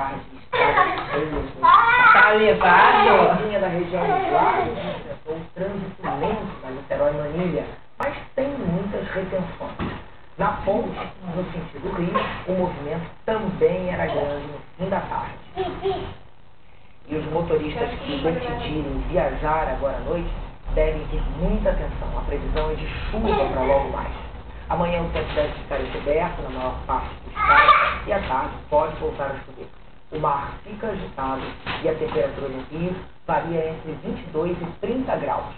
tarde está levado. A linha da região dos lagos enfrentou um trânsito lento na Niterói-Manilha, mas tem muitas retenções. Na ponte, no sentido Rio, o movimento também era grande no fim da tarde. E os motoristas que decidirem viajar agora à noite devem ter muita atenção. A previsão é de chuva para logo mais. Amanhã o tempo deve ficar encoberto na maior parte do estado e à tarde pode voltar a chover. O mar fica agitado e a temperatura no Rio varia entre 22 e 30 graus.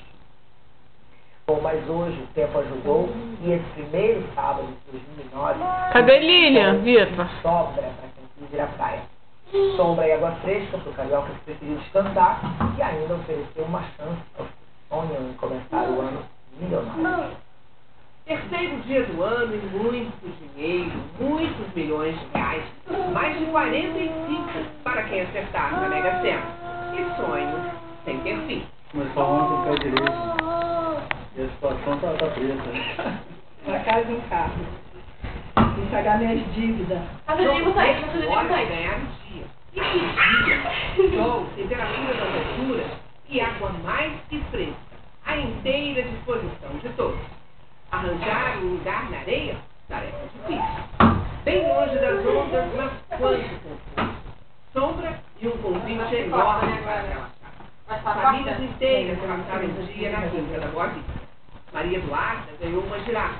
Bom, mas hoje o tempo ajudou e esse primeiro sábado de 2009... Cadê Lilian, Vitor? Sobra para quem quis ir à praia. Sombra e água fresca para o carioca que preferiu descansar e ainda ofereceu uma chance aos que sonham em começar o ano milionário. Terceiro dia do ano e muito dinheiro, muitos milhões de reais, mais de 45 para quem acertar na Mega Sena. E sonho sem ter fim. Começou ontem com o pé direito. E a situação tá preta, né? Pra casa em casa. E pagar minhas dívidas. Não pode ganhar no dia. E que dia? Sol, temperatura das alturas e água mais que fresca. À inteira disposição de todos. Arranjar um lugar na areia? Tarefa difícil. Bem longe das ondas, mas quanto conforto. Sombra e um convite enorme para relaxar. Famílias inteiras passaram o dia na quinta da Boa Vista. Maria Eduarda ganhou uma girafa.